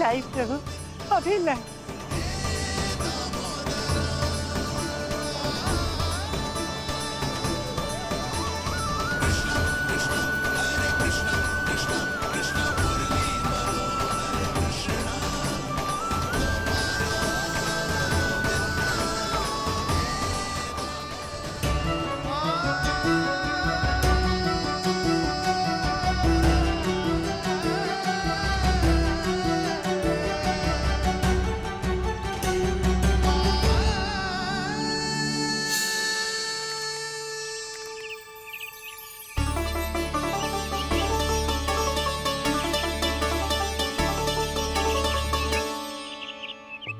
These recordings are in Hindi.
लाई प्रभु, अभी लाई।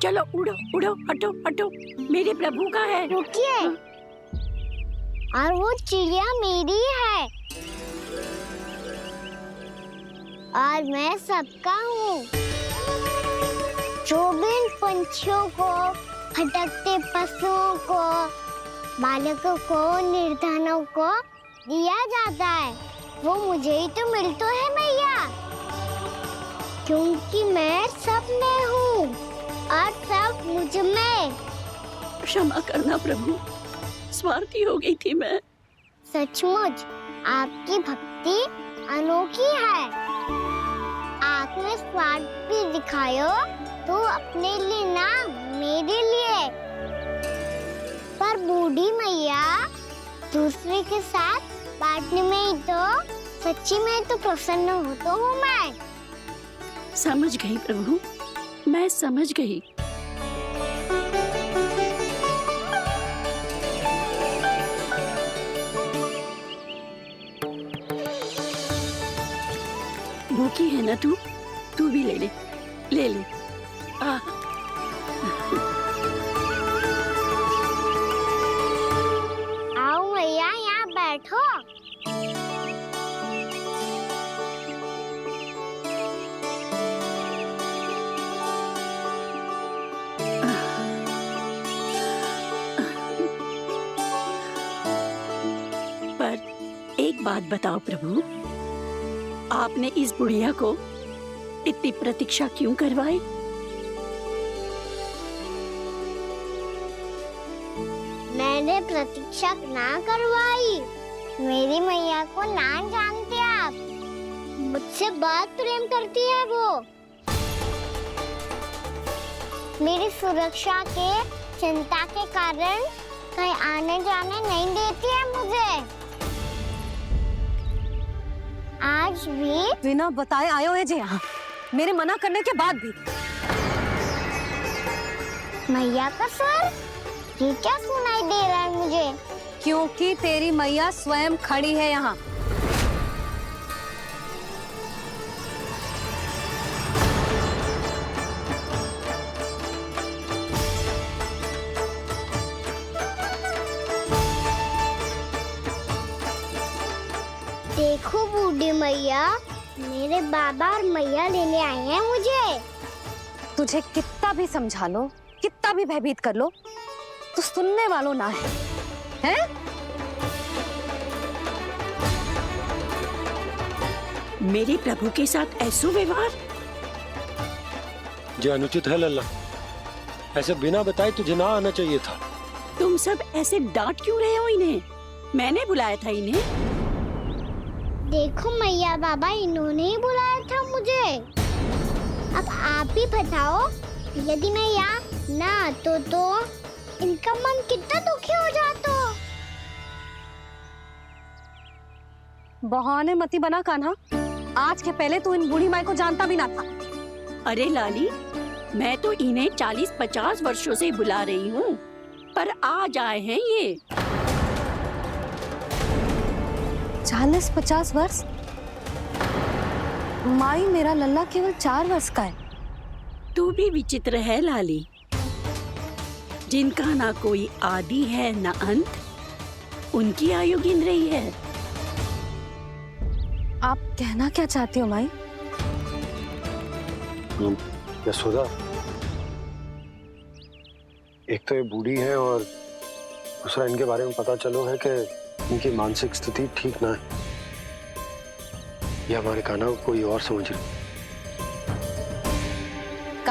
चलो उड़ो उड़ो, हटो हटो, मेरे प्रभु का है। रुकिए, और वो चिड़िया मेरी है और मैं सबका हूँ। जो भी इन पंछियों को, भटकते पशुओं को, बालकों को, निर्धनों को दिया जाता है, वो मुझे ही तो मिलता है मैया, क्योंकि मैं सब में हूँ और सब मुझ में। क्षमा करना प्रभु, स्वार्थी हो गई थी मैं। सचमुच आपकी भक्ति अनोखी है। आपने स्वार्थ भी दिखायो तो अपने लिए ना, मेरे लिए। पर बूढ़ी मैया दूसरे के साथ बांटने में ही तो सच्ची में तो प्रसन्न हो तो हूँ मैं। समझ गई प्रभु, मैं समझ गई। भूखी है ना तू? तू भी ले ले, ले ले। आओ मैया, यहाँ बैठो। एक बात बताओ प्रभु, आपने इस बुढ़िया को इतनी प्रतीक्षा क्यों करवाई? मैंने प्रतीक्षा ना करवाई। मेरी मैया को ना जानते आप, मुझसे बहुत प्रेम करती है वो। मेरी सुरक्षा के चिंता के कारण कहीं आने जाने नहीं देती है मुझे। आज भी बिना बताए आयो है जे यहाँ, मेरे मना करने के बाद भी। मैया का स्वर, ये क्या सुनाई दे रहा है मुझे? क्योंकि तेरी मैया स्वयं खड़ी है यहाँ। देखो बूढ़ी मैया, मेरे बाबा और मैया लेने आए हैं मुझे। तुझे कितना भी समझा लो, कितना भी भयभीत कर लो, तो सुनने वालों ना है, हैं? मेरे प्रभु के साथ ऐसा व्यवहार जो अनुचित है लल्ला। ऐसे बिना बताए तुझे ना आना चाहिए था। तुम सब ऐसे डांट क्यों रहे हो इन्हें? मैंने बुलाया था इन्हें। देखो मैया बाबा, इन्होंने ही बुलाया था मुझे। अब आप ही बताओ, यदि मैं यहाँ ना आतो तो इनका मन कितना दुखी हो जाता। बहाने मती बना कान्हा, आज के पहले तू इन बूढ़ी माई को जानता भी ना था। अरे लाली, मैं तो इन्हें 40-50 वर्षों से बुला रही हूँ, पर आज आए हैं ये। 40-50 वर्ष? माई, मेरा लल्ला केवल 4 वर्ष का है। तू भी विचित्र है लाली, जिनका ना कोई आदि है ना अंत, उनकी आयु गिन रही है। आप कहना क्या चाहती हो माई? यशोदा, एक तो ये बूढ़ी है और दूसरा इनके बारे में पता चलो है कि इनकी मानसिक स्थिति ठीक ना है। ये हमारे कान्हा को कोई और समझ रही।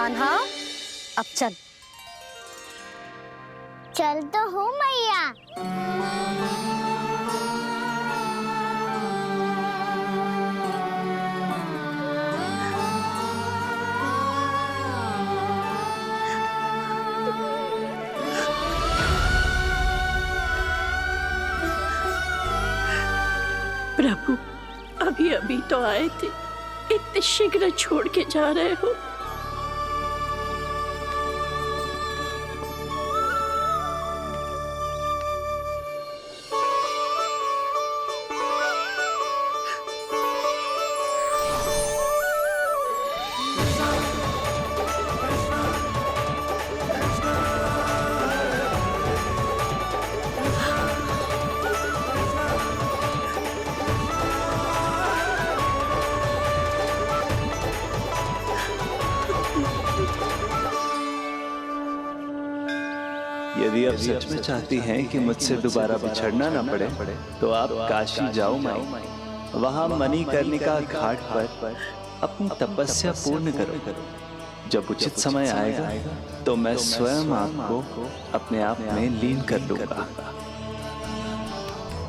कान्हा अब चल। चल तो हो मैया। प्रभु, अभी अभी तो आए थे, इतने शीघ्र छोड़ के जा रहे हो। यदि आप सच में चाहती हैं कि मुझसे दोबारा बिछड़ना न पड़े तो आप काशी जाओ माई। वहां मणिकर्णिका घाट पर अपनी तपस्या पूर्ण करो। जब उचित समय आएगा तो मैं स्वयं आपको अपने आप में लीन कर लूंगा।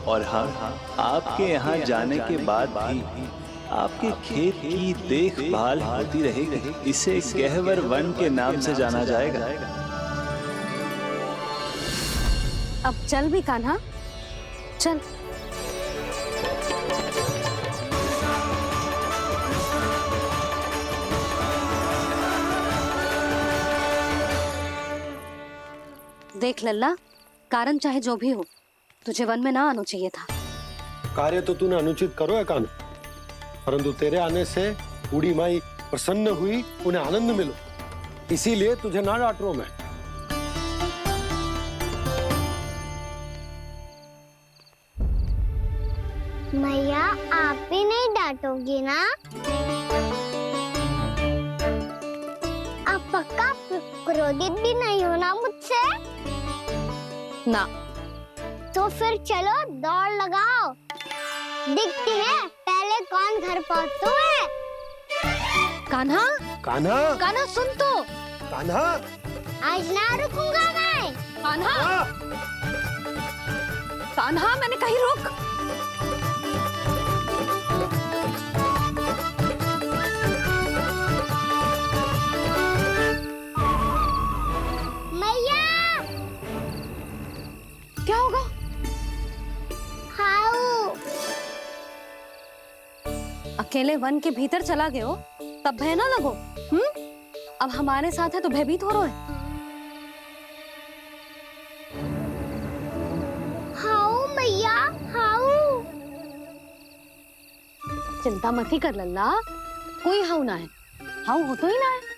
और हाँ, आपके यहाँ जाने के बाद भी आपके खेत की देखभाल होती रहेगी। इसे गहवर वन के नाम से जाना जाएगा। अब चल भी कान्हा, चल। देख लल्ला, कारण चाहे जो भी हो, तुझे वन में ना आना चाहिए था। कार्य तो तूने अनुचित करो है कान्हा, परंतु तेरे आने से बूढ़ी माई प्रसन्न हुई, उन्हें आनंद मिलो, इसीलिए तुझे ना डांट रहा हूं मैं। मैया, आप भी नहीं डांटोगी ना? आप पक्का क्रोधित भी नहीं हो ना मुझसे? ना। तो फिर चलो दौड़ लगाओ, दिखती है पहले कौन घर पहुंचता है। कान्हा, कान्हा, कान्हा सुन तो। कान्हा, आज ना रुकूंगा मैं। कान्हा, कान्हा, मैंने कही रुक। क्या होगा? हाउ? अकेले वन के भीतर चला गए हो, तब भय ना लगो। अब हमारे साथ है तो भयभीत हो रहे हैं। हाउ मैया, हाउ? चिंता मत ही कर लल्ला, कोई हाउ ना है। हाउ हो तो ही ना है।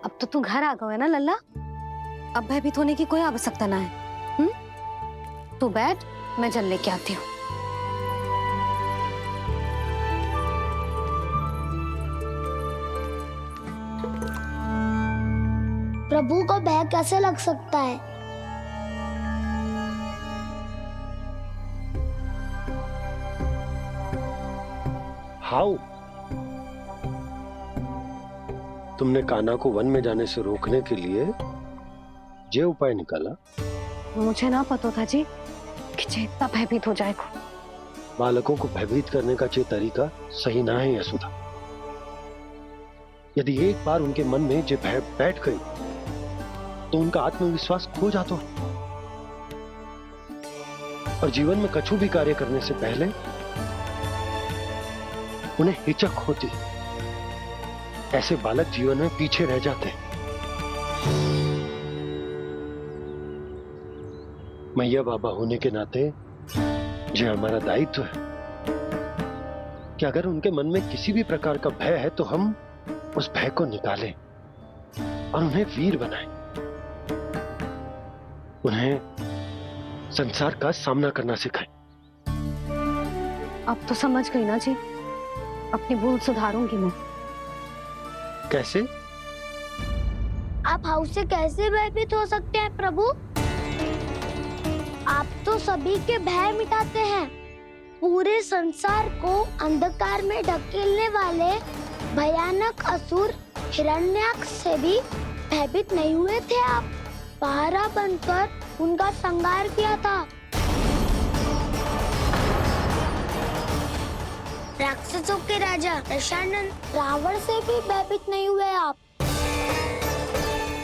अब तो तू घर आ गया है ना लल्ला, अब भयभीत होने की कोई आवश्यकता ना है। तू बैठ, मैं जल लेके आती हूँ। प्रभु को भय कैसे लग सकता है? हाउ? तुमने कान्हा को वन में जाने से रोकने के लिए ये उपाय निकाला? मुझे ना पता था जी कि जे इतना भयभीत हो जाएगा। बालकों को भयभीत करने का ये तरीका सही ना है यशोदा। यदि एक बार उनके मन में ये भय बैठ गई तो उनका आत्मविश्वास खो जाता है और जीवन में कछु भी कार्य करने से पहले उन्हें हिचक होती। ऐसे बालक जीवन में पीछे रह जाते हैं। मैया बाबा होने के नाते ये हमारा दायित्व है कि अगर उनके मन में किसी भी प्रकार का भय है तो हम उस भय को निकालें और उन्हें वीर बनाएं, उन्हें संसार का सामना करना सिखाएं। अब तो समझ गई ना जी, अपनी भूल सुधारूंगी मैं। कैसे? आप हाउस से कैसे भयभीत हो सकते हैं प्रभु? आप तो सभी के भय मिटाते हैं। पूरे संसार को अंधकार में ढकेलने वाले भयानक असुर हिरण्याक्ष से भी भयभीत नहीं हुए थे आप। पहरा बनकर उनका संहार किया था। राक्षसों के राजा दशानन रावण से भी भयभीत नहीं हुए आप।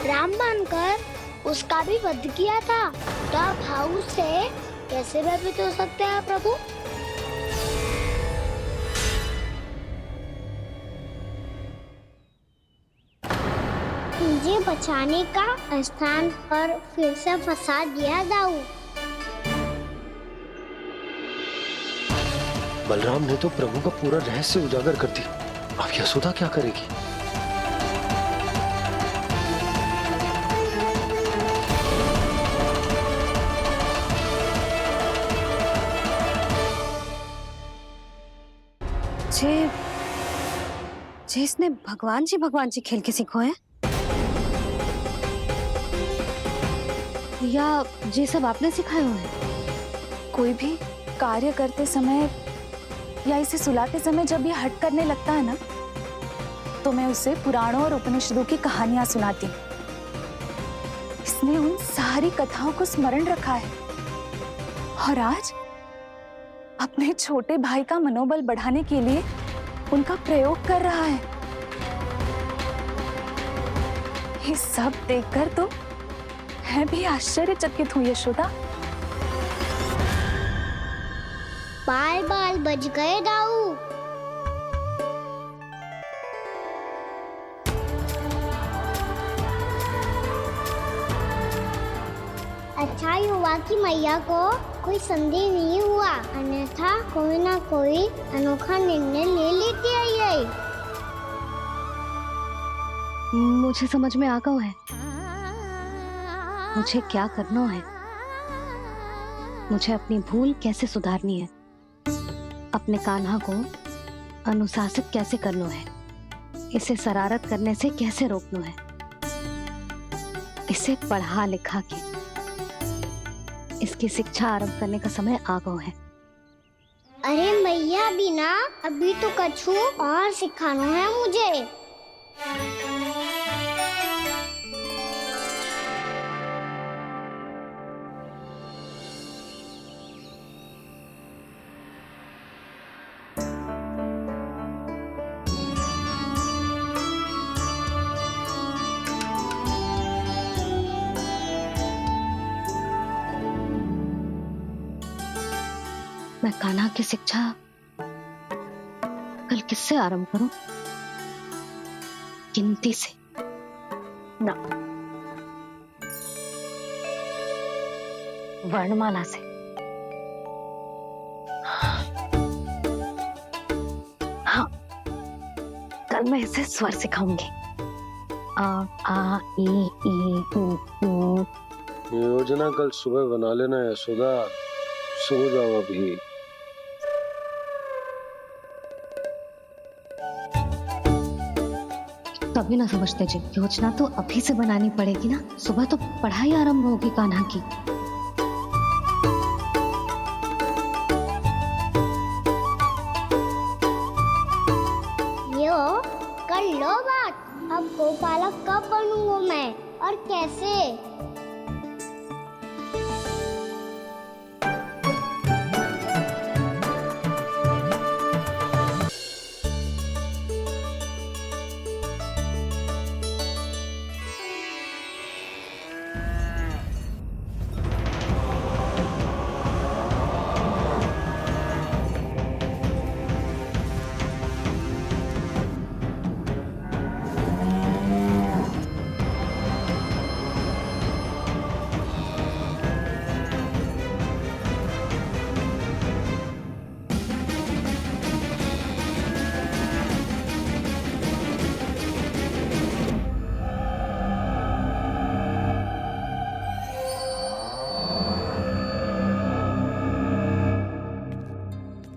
राम बनकर उसका भी वध किया था। तो आप हाउस से कैसे भयभीत हो सकते हैं प्रभु? मुझे बचाने का स्थान पर फिर से फंसा दिया दाऊ। बलराम ने तो प्रभु का पूरा रहस्य उजागर कर दिया। अब यशोदा क्या करेगी? जे इसने भगवान जी खेल के सीखो है, या ये सब आपने सिखाए हुए हैं? कोई भी कार्य करते समय या इसे सुलाते समय जब ये हट करने लगता है ना, तो मैं उसे पुराणों और उपनिषदों की कहानियां सुनाती हूँ। इसने उन सारी कथाओं को स्मरण रखा है और आज अपने छोटे भाई का मनोबल बढ़ाने के लिए उनका प्रयोग कर रहा है। ये सब देखकर तो मैं भी आश्चर्यचकित हूँ यशोदा। बाल बाल बज गए दाऊ। अच्छा ही हुआ कि मैया को कोई संदेह नहीं हुआ, अन्यथा कोई ना कोई अनोखा निर्णय ले लेती है ये। मुझे समझ में आ गया है मुझे क्या करना है। मुझे अपनी भूल कैसे सुधारनी है, अपने कान्हा को अनुशासित कैसे करना है, इसे शरारत करने से कैसे रोकना है, इसे पढ़ा लिखा के इसकी शिक्षा आरंभ करने का समय आ गया है। अरे मैया बिना अभी तो कछु और सिखाना है मुझे। मैं कान्हा की शिक्षा कल किससे आरंभ करूं? गिनती से ना, वर्णमाला से। हाँ, कल मैं इसे स्वर सिखाऊंगी। आ ई ऊ ऊ। योजना कल सुबह बना लेना यशोदा, सो जाओ अभी। तभी ना समझते जी, योजना तो अभी से बनानी पड़ेगी ना। सुबह तो पढ़ाई आरंभ होगी कान्हा की। यो कर लो बात। अब गोपालक कब बनूंगा मैं और कैसे?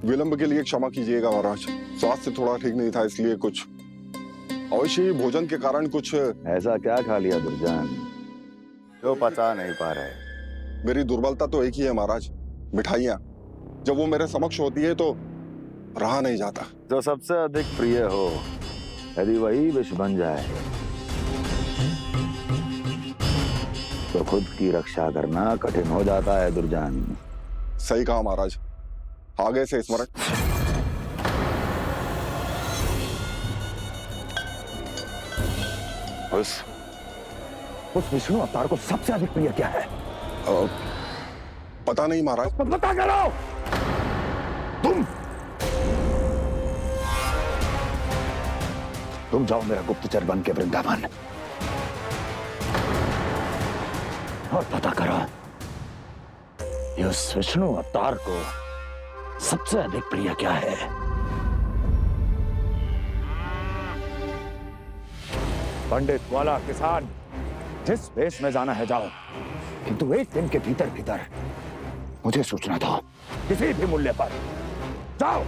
विलंब के लिए क्षमा कीजिएगा महाराज, स्वास्थ्य थोड़ा ठीक नहीं था इसलिए कुछ अवश्य ही भोजन के कारण कुछ। ऐसा क्या खा लिया दुर्जन जो पचा नहीं पा रहे? मेरी दुर्बलता तो एक ही है महाराज, मिठाइयाँ। जब वो मेरे समक्ष होती है तो रहा नहीं जाता। जो सबसे अधिक प्रिय हो यदि वही विष बन जाए तो खुद की रक्षा करना कठिन हो जाता है दुर्जन। सही कहा महाराज, आगे से स्मरण। उस विष्णु अवतार को सबसे अधिक प्रिय क्या है? पता नहीं महाराज। पता करो। तुम जाओ मेरा गुप्तचर बन के वृंदावन और पता करो ये उस विष्णु अवतार को सबसे अधिक प्रिय क्या है। पंडित वाला किसान जिस वेश में जाना है जाओ, किंतु एक दिन के भीतर भीतर मुझे सूचना दो, किसी भी मूल्य पर जाओ।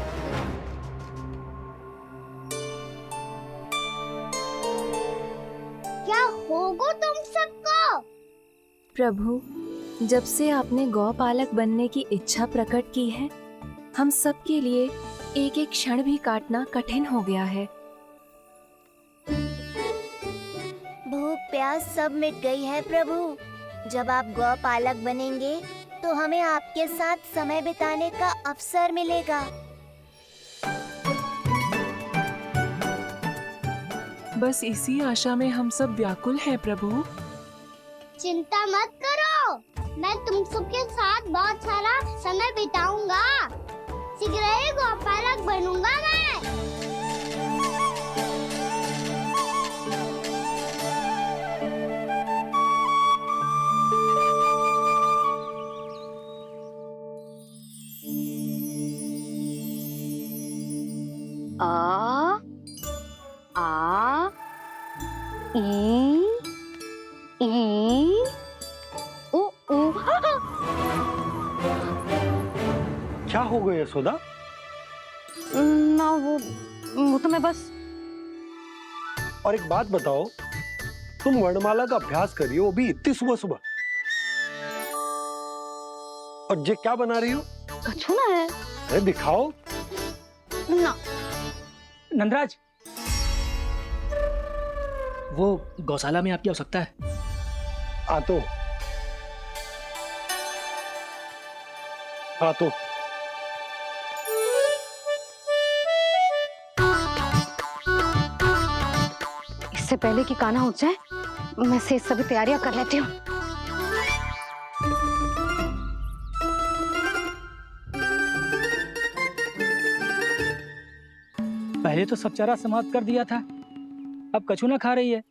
क्या होगा तुम सबको? प्रभु, जब से आपने गौपालक बनने की इच्छा प्रकट की है, हम सब के लिए एक एक क्षण भी काटना कठिन हो गया है। भूख प्यास सब मिट गई है प्रभु। जब आप गौपालक बनेंगे तो हमें आपके साथ समय बिताने का अवसर मिलेगा। बस इसी आशा में हम सब व्याकुल हैं प्रभु। चिंता मत करो, मैं तुम सबके साथ बहुत सारा समय बिताऊंगा। शीघ्र ही गौपालक बनूंगा मैं। आ आ ई ओ ओ। क्या हो गया यशोदा? ना वो तो मैं बस। और एक बात बताओ, तुम वर्णमाला का अभ्यास कर रही हो अभी इतनी सुबह सुबह, और ये क्या बना रही हो? कछुआ है। अरे दिखाओ ना। नंदराज, वो गौशाला में आपकी आवश्यकता है। आ तो इससे पहले कि कान्हा उठ जाए, मैं से सभी तैयारियां कर लेती हूँ। पहले तो सब चारा समाप्त कर दिया था, अब कछू ना खा रही है।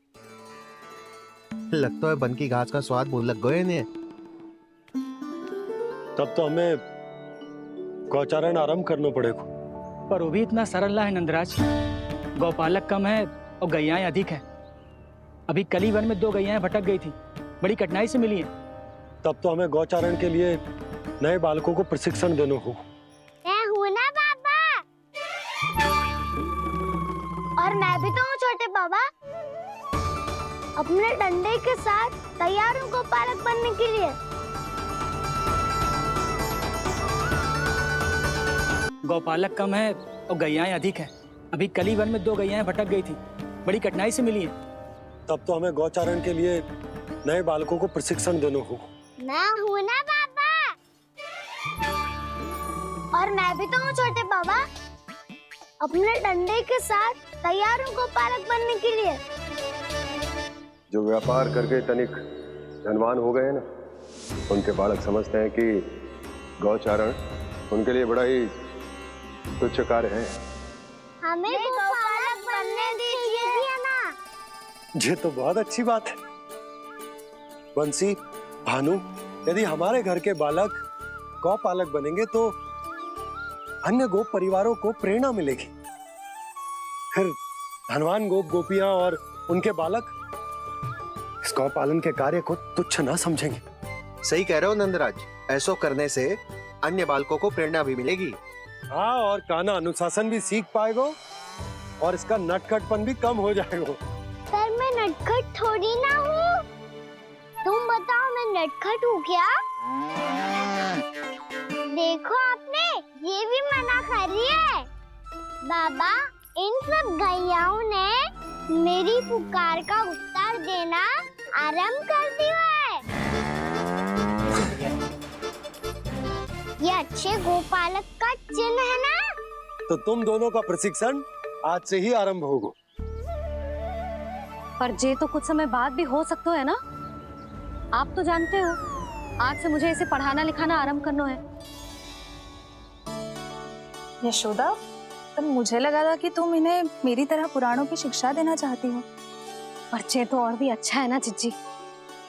लगता है बन की घास का स्वाद भूल लग गए ने। तब तो हमें गौचारण आरंभ करना पड़ेगा। पर वो भी इतना सरल ना है नंदराज। गौपालक कम है और गैयाएं अधिक है। अभी कली वन में 2 गैयाएं भटक गई थी, बड़ी कठिनाई से मिली है। तब तो हमें गौचारण के लिए नए बालकों को प्रशिक्षण देना होगा। मैं हूँ ना बाबा, और मैं भी तो हूँ छोटे बाबा। अपने डंडे के साथ तैयार हूँ गौपालक बनने के लिए। गौपालक कम है और गैयाएं अधिक है। अभी कली वन में 2 गैयाएं भटक गई थी, बड़ी कठिनाई से मिली है। तब तो हमें गौचारण के लिए नए बालकों को प्रशिक्षण देना होगा। मैं हूँ ना बाबा, और मैं भी तो हूँ छोटे बाबा। अपने डंडे के साथ तैयार हूँ गौपालक बनने के लिए। जो व्यापार करके तनिक धनवान हो गए ना, उनके बालक समझते हैं कि गौचारण उनके लिए बड़ा ही तुच्छ कार्य है। हमें गौपालक बनने दीजिए ना। ये तो बहुत अच्छी बात है। बंसी, भानु, यदि हमारे घर के बालक गौपालक बनेंगे तो अन्य गोप परिवारों को प्रेरणा मिलेगी। फिर धनवान गोप गोपियां और उनके बालक इस गौ पालन के कार्य को तुच्छ ना समझेंगे। सही कह रहे हो नंदराज, ऐसा करने से अन्य बालकों को प्रेरणा भी मिलेगी। हाँ, और कान्हा अनुशासन भी सीख पाएगा और इसका नटखटपन भी कम हो जाएगा। पर मैं नटखट थोड़ी ना हूँ। तुम बताओ मैं नटखट हूँ क्या? देखो आपने, ये भी मना कर रही है। बाबा, इन सब गैयाओं ने मेरी पुकार का उत्तर देना आरंभ कर दिया है। ये अच्छे गोपालक का चिन्ह है ना? तो तुम दोनों का प्रशिक्षण आज से ही आरंभ होगा। पर जे तो कुछ समय बाद भी हो सकता है ना। आप तो जानते हो, आज से मुझे इसे पढ़ाना लिखाना आरंभ करना है। यशोदा, पर मुझे लगा था कि तुम इन्हें मेरी तरह पुराणों की शिक्षा देना चाहती हो। पर जे तो और भी अच्छा है ना जिज्जी।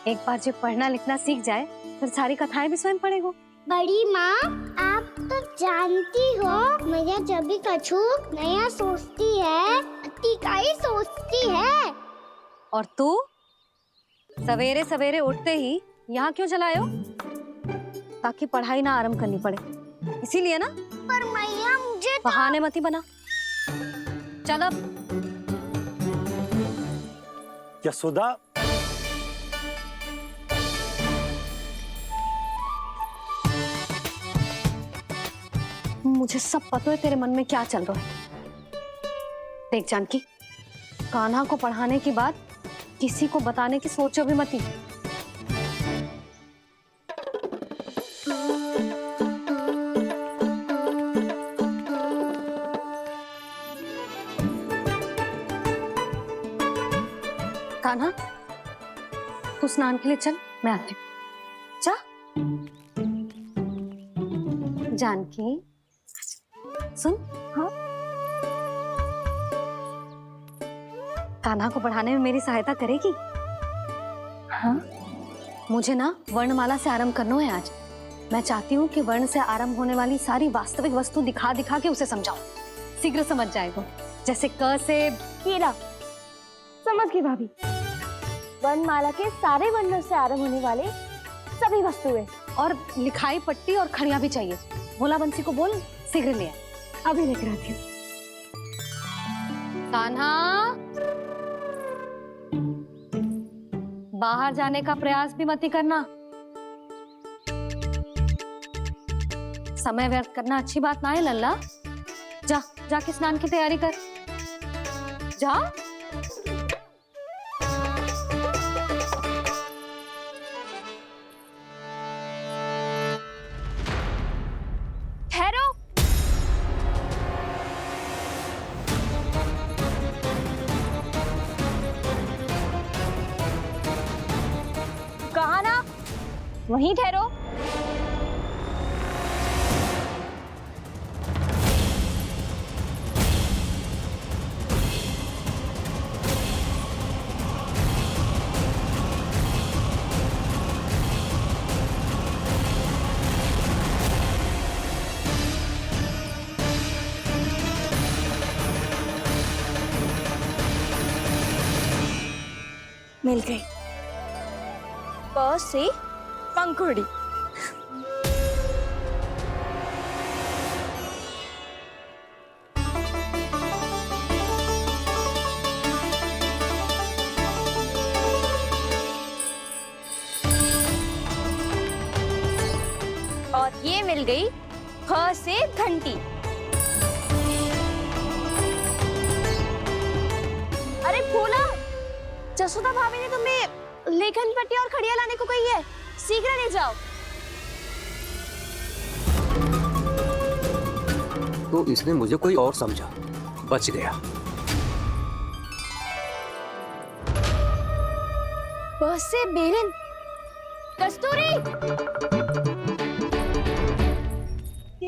एक बार जब पढ़ना लिखना सीख जाए फिर सारी कथाएं भी स्वयं पढ़ेगा। बड़ी माँ, आप तो जानती हो मैया जब भी कछु नया सोचती है, अतिका ही सोचती है। और तू सवेरे सवेरे उठते ही यहाँ क्यों चलाए हो? ताकि पढ़ाई ना आरंभ करनी पड़े, इसीलिए ना। पर मैया मुझे बहाने मती बना। चल अब। यशोदा, मुझे सब पता है तेरे मन में क्या चल रहा है। देख जानकी, कान्हा को पढ़ाने की बात किसी को बताने की सोचो भी मती। कान्हा, तू स्नान के लिए चल, मैं आती हूँ। जा। जानकी, सुन। हाँ, कान्हा को पढ़ाने में मेरी सहायता करेगी? हाँ, मुझे ना वर्णमाला से आरंभ करना है आज। मैं चाहती हूँ कि वर्ण से आरंभ होने वाली सारी वास्तविक वस्तु दिखा दिखा के उसे समझाऊं। शीघ्र समझ जाएगा। जैसे क से हीरा। समझ गई भाभी। वर्णमाला के सारे वर्णों से आरंभ होने वाले सभी वस्तुएं। और लिखाई पट्टी और खड़िया भी चाहिए। भोला बंसी को बोल शीघ्र ले आए। अभी लेकर आती हूँ। कान्हा, बाहर जाने का प्रयास भी मत करना। समय व्यर्थ करना अच्छी बात ना है लल्ला। जा, जाके स्नान की तैयारी कर। जा। ठहरो। कहा ना, वहीं ठहरो। मिल गई। प से पंखुड़ी। और ये मिल गई फ से घंटी। अरे भोला, जसोदा भाभी ने तुम्हें लेखन पट्टी और खड़िया लाने को कही है, शीघ्र ले जाओ। तो इसने मुझे कोई और समझा, बच गया। बस से बेरन। कस्तूरी।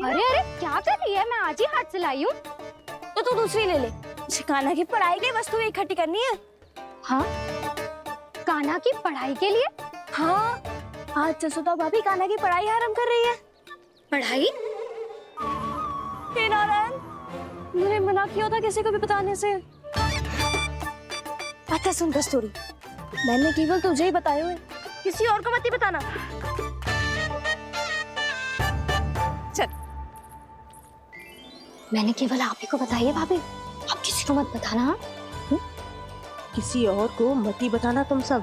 अरे अरे क्या कर रही है? मैं आज ही हाथ से लाई हूँ। तो तू दूसरी ले ले। कान्हा की पढ़ाई की वस्तु इकट्ठी करनी है। हाँ, कान्हा की पढ़ाई के लिए? हाँ, आज जसोदा भाभी कान्हा की पढ़ाई आरंभ कर रही है। पढ़ाई? हे नारायण, मैंने मना किया था किसी को भी बताने से। अच्छा सुन कस्तूरी, मैंने केवल तुझे ही बताए हुए, किसी और को मत ही बताना। चल। मैंने केवल आप ही को बताइए भाभी, आप किसी को मत बताना। हाँ? किसी और को मत ही बताना तुम सब।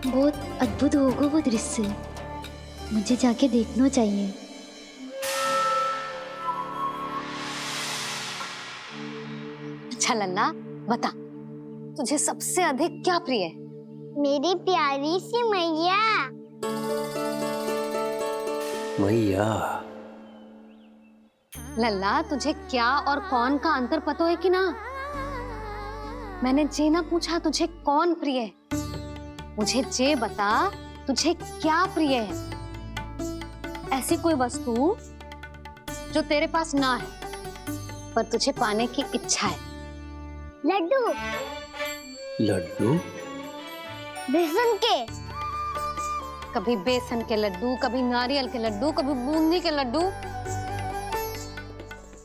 बहुत अद्भुत होगा वो दृश्य, मुझे जाके देखना चाहिए। अच्छा लल्ला, बता तुझे सबसे अधिक क्या प्रिय है? मेरी प्यारी सी मैया। मैया। लल्ला, तुझे क्या और कौन का अंतर पता है कि ना? मैंने जे ना पूछा तुझे कौन प्रिय है, मुझे जे बता तुझे क्या प्रिय है। ऐसी कोई वस्तु जो तेरे पास ना है पर तुझे पाने की इच्छा है। लड्डू। लड्डू? बेसन के। कभी बेसन के लड्डू, कभी नारियल के लड्डू, कभी बूंदी के लड्डू।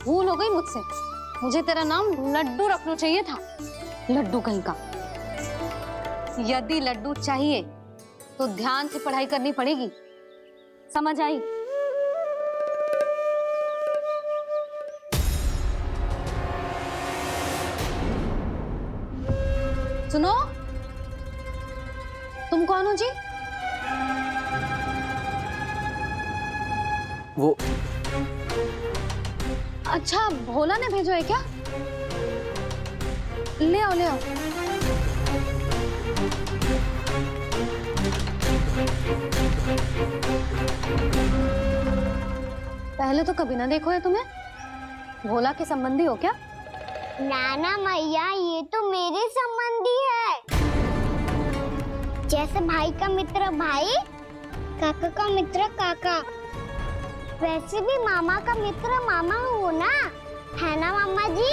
भूल हो गई मुझसे, मुझे तेरा नाम लड्डू रखना चाहिए था। लड्डू कहीं का। यदि लड्डू चाहिए तो ध्यान से पढ़ाई करनी पड़ेगी, समझ आई? सुनो, तुम कौन हो जी? वो अच्छा, भोला ने भेजो है क्या? ले आओ ले आओ। पहले तो कभी ना देखो है तुम्हें। भोला के संबंधी हो क्या? नाना मैया, ये तो मेरे संबंधी है। जैसे भाई का मित्र भाई, काका का मित्र काका, वैसे भी मामा का मित्र मामा हो ना, है ना मामा जी?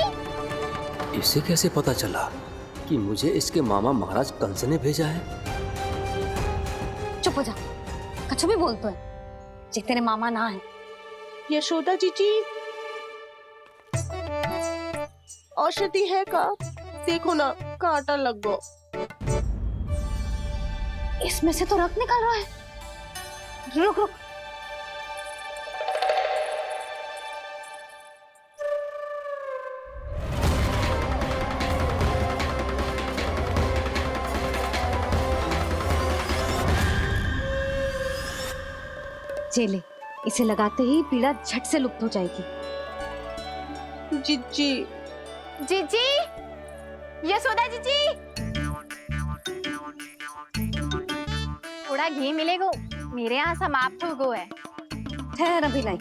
इसे कैसे पता चला कि मुझे इसके मामा महाराज कंस ने भेजा है? चुप हो जा, कछु भी बोलते है जे तेरे मामा ना है। यशोदा जीजी, औषधि है का? देखो ना, कांटा लग गो। इसमें से तो रक्त निकल रहा है। रुक रुक। चले, इसे लगाते ही पीड़ा झट से लुप्त हो जाएगी। जीजी, जीजी, यशोदा जीजी, थोड़ा घी मिलेगा, मेरे यहाँ समाप्त हो गो है। ठहर अभी लाई।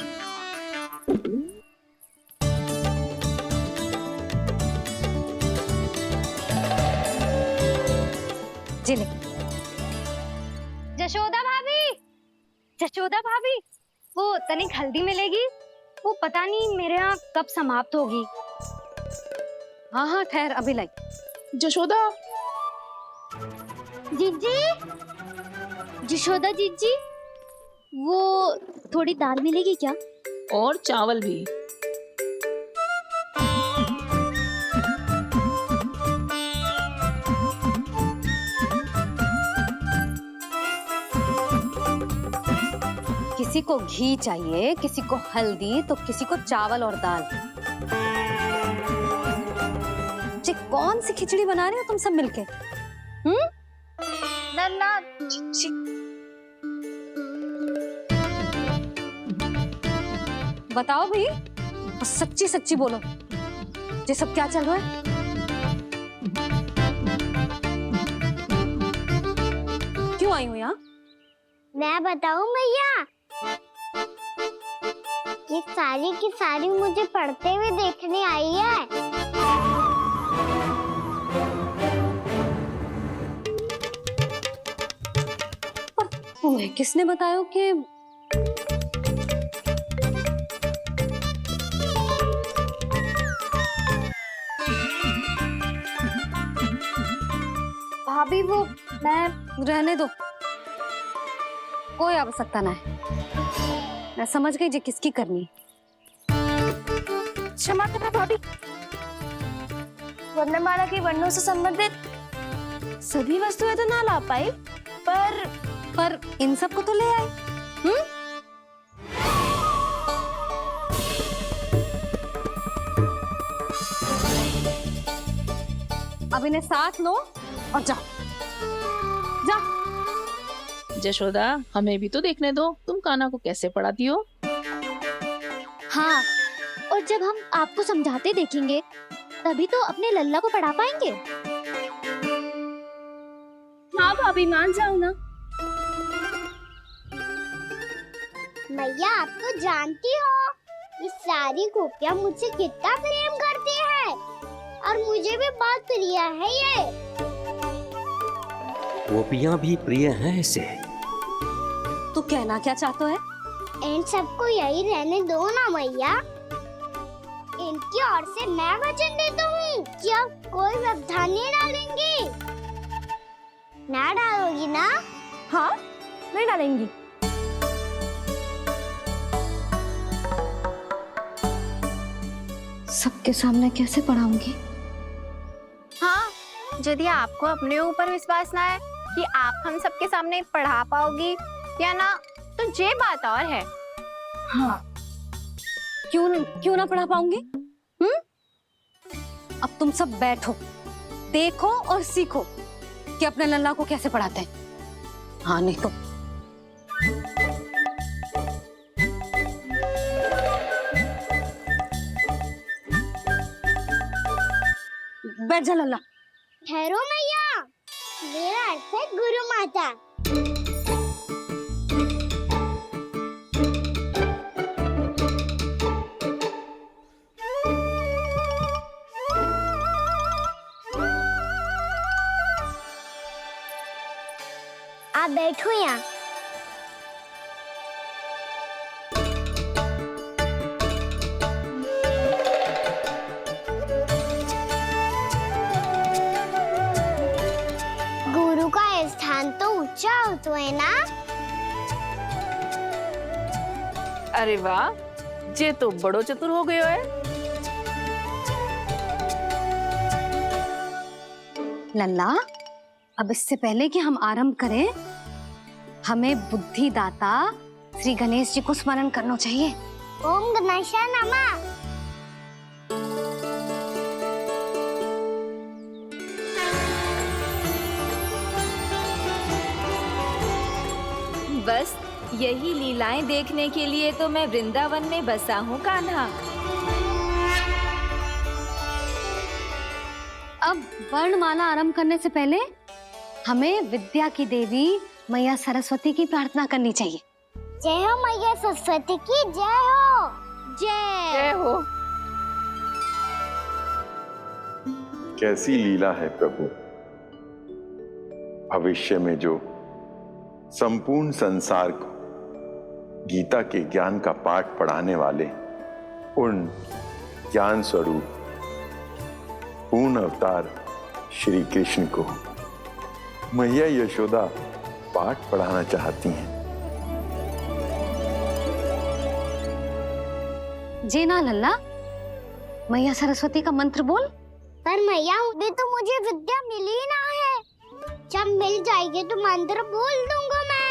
जिले। जशोदा भाभी, जशोदा भाभी, वो तनिक हल्दी मिलेगी? वो पता नहीं मेरे यहाँ कब समाप्त होगी। हाँ हाँ ठहर अभी लाई। जशोदा। जीजी, जशोदा जीजी, वो थोड़ी दाल मिलेगी क्या? और चावल भी। किसी को घी चाहिए, किसी को हल्दी, तो किसी को चावल और दाल। कौन सी खिचड़ी बना रहे हो तुम सब मिलके? नन्ना, बताओ भाई, और सच्ची सच्ची बोलो, ये सब क्या चल रहा है? क्यों आई हो यहाँ? मैं बताऊं भैया, ये सारी की सारी मुझे पढ़ते हुए देखने आई है। पर तुम्हें किसने बताया कि भाभी वो मैं रहने दो, कोई आवश्यकता ना है। मैं समझ गई जे किसकी करनी। क्षमा करना भाभी, वर्णमाला के वर्णों से संबंधित सभी वस्तुएं तो ना ला पाई, पर इन सब को तो ले आए। अब इन्हें साथ लो और जाओ। जा। जशोदा, हमें भी तो देखने दो तुम कान्हा को कैसे पढ़ाती हो। हाँ, और जब हम आपको समझाते देखेंगे तभी तो अपने लल्ला को पढ़ा पाएंगे। हाँ भाभी, मान जाओ ना। मैया, आप तो जानती हो ये सारी गोपियाँ मुझसे कितना प्रेम करती है और मुझे भी बहुत प्रिय है ये। गोपियाँ भी प्रिय हैं इसे। तू कहना क्या चाहता है? इन सबको यही रहने दो ना मैया। इनकी ओर से मैं वचन देता हूँ कि अब कोई व्यवधान नहीं डालेंगी। ना डालोगी ना? हाँ, नहीं डालेंगी। सबके सामने कैसे पढ़ाऊंगी? हाँ, यदि आपको अपने ऊपर विश्वास ना है कि आप हम सबके सामने पढ़ा पाओगी या ना, तो ये बात और है। हाँ, क्यों ना पढ़ा पाऊंगी? अब तुम सब बैठो, देखो और सीखो कि अपने लल्ला को कैसे पढ़ाते हैं। हाँ, नहीं तो बैठ जा लल्ला। ठहरो मैया, मेरा अर्थ है गुरु माता। आप बैठो यहाँ। गुरु का स्थान तो ऊंचा होता है ना? अरे वाह, जे तो बड़ो चतुर हो गयो है। लल्ला, अब इससे पहले कि हम आरंभ करें, हमें बुद्धिदाता श्री गणेश जी को स्मरण करना चाहिए। ओम गणेशाय नमः। बस यही लीलाएं देखने के लिए तो मैं वृंदावन में बसा हूँ कान्हा। अब वर्णमाला आरंभ करने से पहले हमें विद्या की देवी मैया सरस्वती की प्रार्थना करनी चाहिए। जय हो मैया सरस्वती की, जय हो। जय हो। कैसी लीला है प्रभु। भविष्य में जो संपूर्ण संसार को गीता के ज्ञान का पाठ पढ़ाने वाले उन ज्ञान स्वरूप पूर्ण अवतार श्री कृष्ण को मैया यशोदा पाठ पढ़ाना चाहती हैं। जी ना लल्ला, मैया सरस्वती का मंत्र बोल। पर मैया, अभी तो मुझे विद्या मिली ना है। जब मिल जाएगी तो मंत्र बोल दूंगा मैं।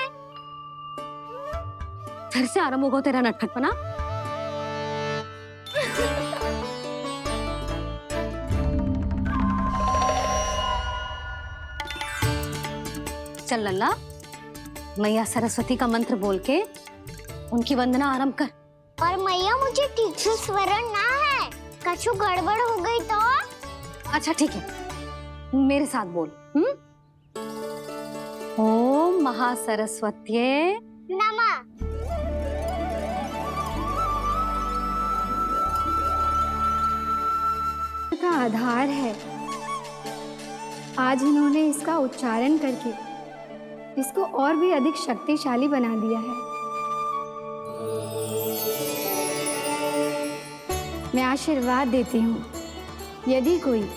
फिर से आरंभ होगा तेरा नटखटपना। चल लल्ला, मैया सरस्वती का मंत्र बोल के उनकी वंदना आरंभ कर। पर मैया, मुझे ठीक से स्मरण ना है। कछु गड़बड़ हो गई तो? अच्छा ठीक है, मेरे साथ बोल। ओम महासरस्वत्ये नमः। का आधार है। आज इन्होंने इसका उच्चारण करके इसको और भी अधिक शक्तिशाली बना दिया है। मैं आशीर्वाद देती हूँ, यदि कोई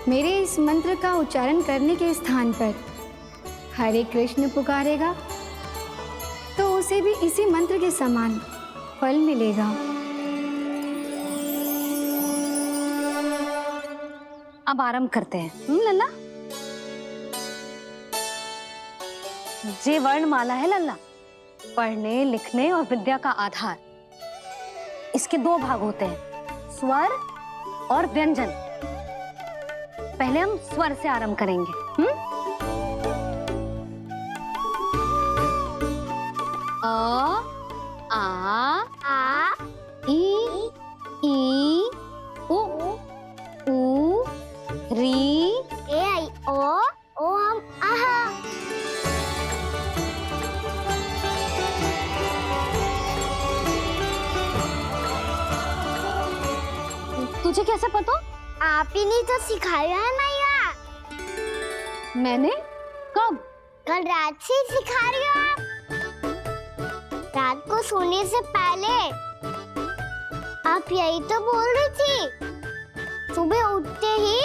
मेरे इस मंत्र का उच्चारण करने के स्थान पर हरे कृष्ण पुकारेगा तो उसे भी इसी मंत्र के समान फल मिलेगा। अब आरंभ करते हैं। लल्ला, जे वर्णमाला है लल्ला, पढ़ने लिखने और विद्या का आधार। इसके दो भाग होते हैं, स्वर और व्यंजन। पहले हम स्वर से आरंभ करेंगे। अ, आ, ई, उ, री, ए आई ओ हम आहा। तुझे कैसे पता? आप ही ने तो सिखाया है मैया। मैंने? कब? कल रात से सिखा रही हो आप। रात को सोने से पहले आप यही तो बोल रही थी। सुबह उठते ही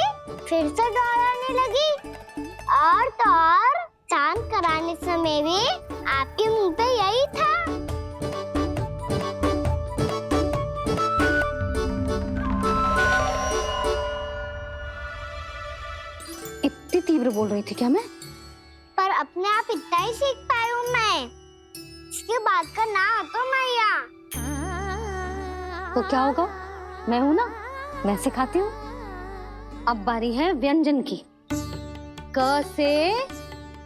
फिर से डराने लगी, और तो और चांद कराने समय भी आपके मुंह पे यही था। इतनी तीव्र बोल रही थी क्या मैं? पर अपने आप इतना ही सीख पाई हूँ मैं। इसके बाद का ना तो मैया। तो क्या होगा? मैं हूं ना, मैं सिखाती हूँ। अब बारी है व्यंजन की। क से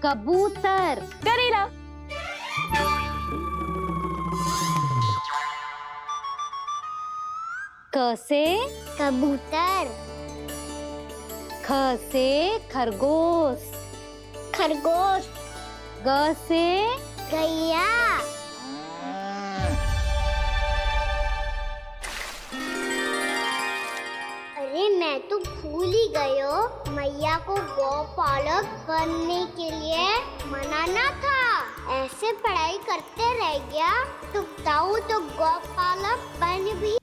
कबूतर। करेला। क से कबूतर। ख से खरगोश। खरगोश। ग से गैया। अरे मैं तो भूल ही गई हूँ, मैया को गौपालक बनने के लिए मनाना था। ऐसे पढ़ाई करते रह गया तो बताओ तो गौपालक बन भी।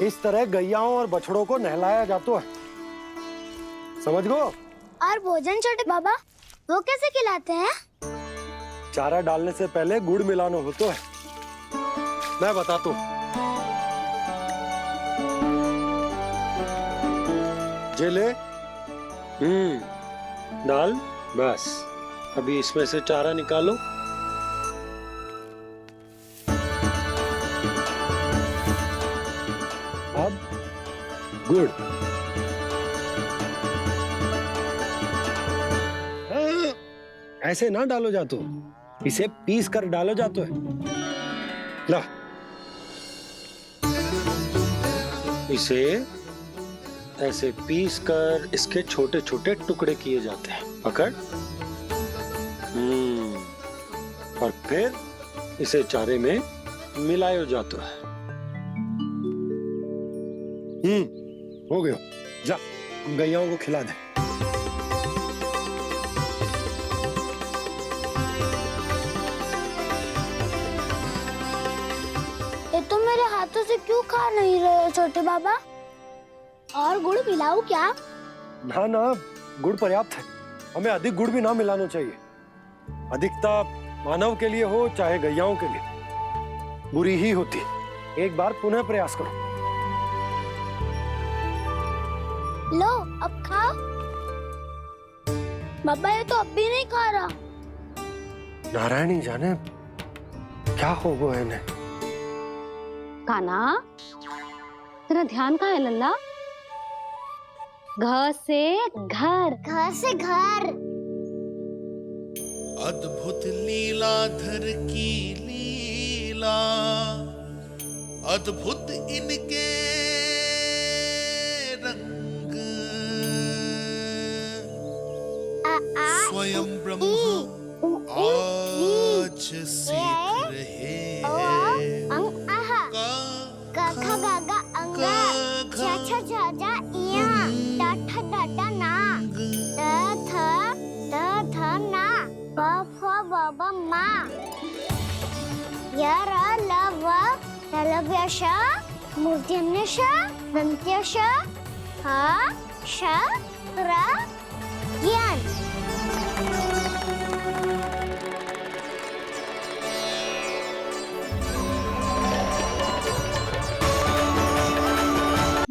इस तरह गैयाओं और बछड़ों को नहलाया जाता है, समझ गो? और भोजन छोटे बाबा वो कैसे खिलाते हैं? चारा डालने से पहले गुड़ मिलाना होता है, मैं बताता हूँ। जे ले, डाल, बस अभी इसमें से चारा निकालो। अब गुड़। ऐसे ना डालो जातो, इसे पीस कर डालो जातो है। ला, इसे ऐसे पीस कर इसके छोटे छोटे टुकड़े किए जाते हैं। पकड़। और फिर इसे चारे में मिलाया जाता है। हो गया, जा गैयाओं को खिला दे। ये तो मेरे हाथों से क्यों खा नहीं रहे हो छोटे बाबा? और गुड़ मिलाऊं क्या? ना ना, गुड़ पर्याप्त है। हमें अधिक गुड़ भी ना मिलाना चाहिए। अधिकता मानव के लिए हो चाहे गैयाओं के लिए बुरी ही होती। एक बार पुनः प्रयास करो। लो अब खाओ। बाबा ये तो अब भी नहीं खा रहा। नारायणी जाने क्या हो गया इन्हें। कान्हा, तेरा ध्यान कहाँ है लल्ला? घ से घर। घर से घर। अद्भुत लीलाधर की लीला, अद्भुत इनके रंग, स्वयं ब्रह्मा आज सीख रहे हैं। गा गा गा अंगा, छा छा छा जा इया, टा ठा डा डा ना, द थ ना, ब फ ब ब मा, य र ल व तलव्य श, मूर्धन्य श, दन्त्य श, ह श र ज्ञान।